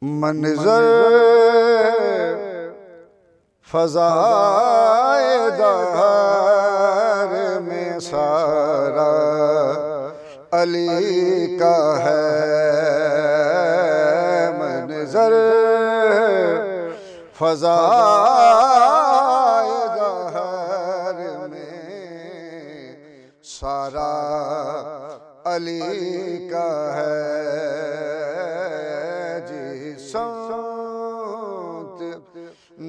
मंजर फ़ज़ाए दहर में सारा अली का है। मंजर फ़ज़ाए दहर में सारा अली का है।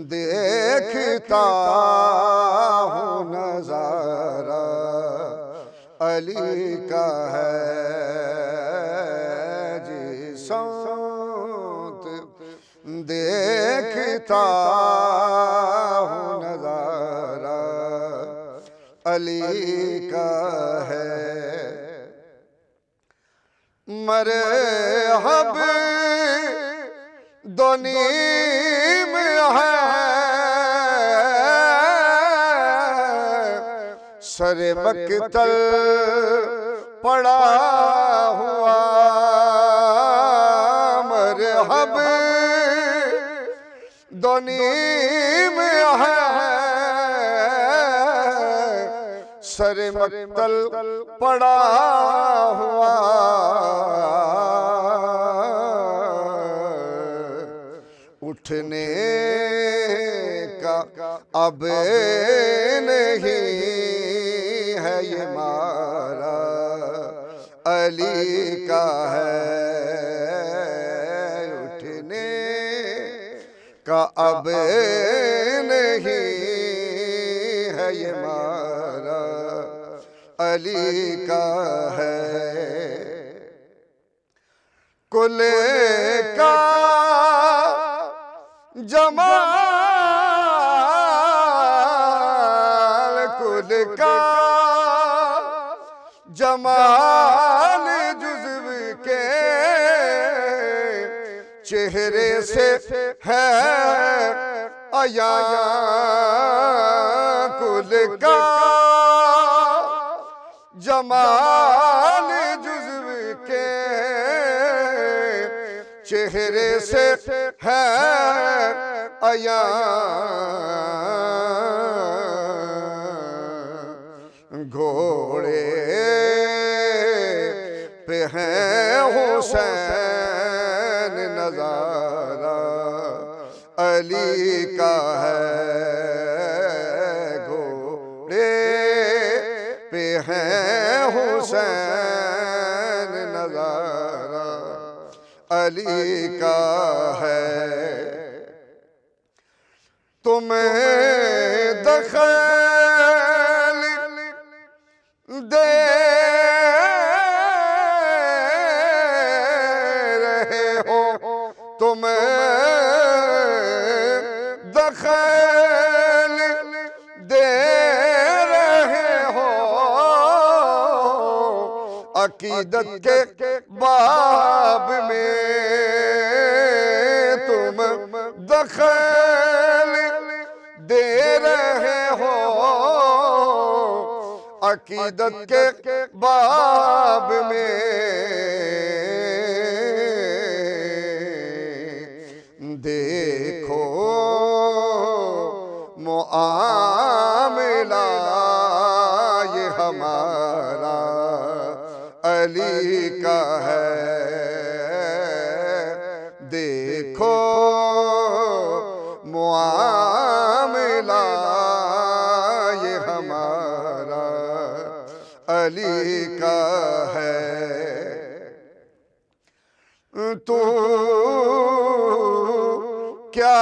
देखता हूँ नज़ारा अली का है। जिस देखता हूँ नज़ारा अली का है। मरहब दो नीम है सरे मक्तल पड़ा हुआ। मरहब दो नीम है सरे मक्तल पड़ा हुआ। उठने का अब नहीं है ये मारा अली का है। उठने का अब नहीं है ये मारा अली का है। कुले का जमाल कुल का जमाल जुज़्व के चेहरे से है अया। कुल का जमाल जुज़्व के चेहरे से है अया। घोड़े पे हैं हुसैन नज़ारा अली का है। घोड़े पे हैं हुसैन नज़ारा अली का है। तुम्हें दखल दे रहे हो तुम्हें दखल दे रहे हो। अकीदत के बाब में तुम दखल दे रहे हो। अकीदत के बाब में देखो मुआमिला ये हमारा अली का है। देखो मुआमिला ये हमारा अली का है। तू क्या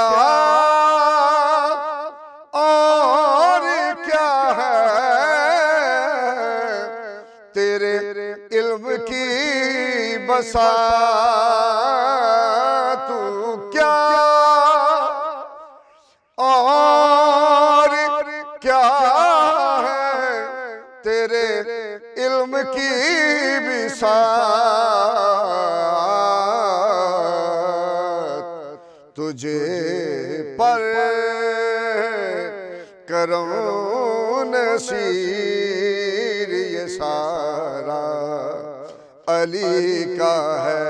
और क्या है तेरे इल्म की बसात। तू क्या और क्या है तेरे इल्म की बिसात। तुझे पर करूं नसीर ये सारा अली का है।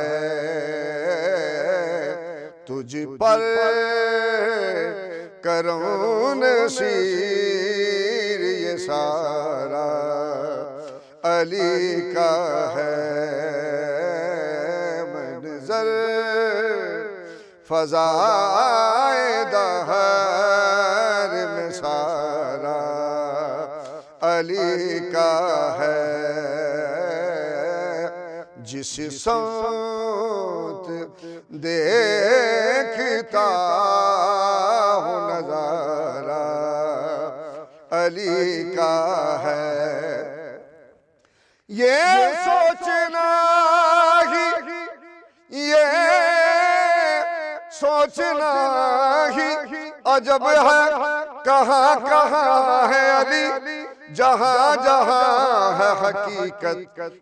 तुझ पर करम नसीर ये सारा अली का है। मंज़र फ़ज़ाए दहर में सारा अली का है। जिस समत देखता हूँ नज़ारा अली का है। ये सोचना ही अजब है कहाँ कहाँ है अली, जहाँ जहाँ है हकीकत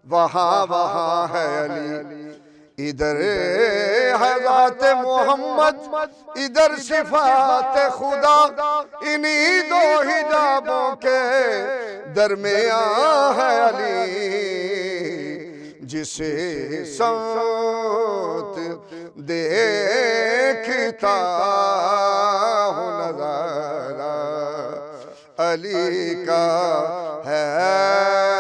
वहाँ वहाँ है अली। इधर है ज़ात मोहम्मद, इधर सिफ़ात खुदा, इन्हीं दो हिजाबों के दरमियाँ है अली। जिसे समत देखता हूँ नज़ारा अली का है।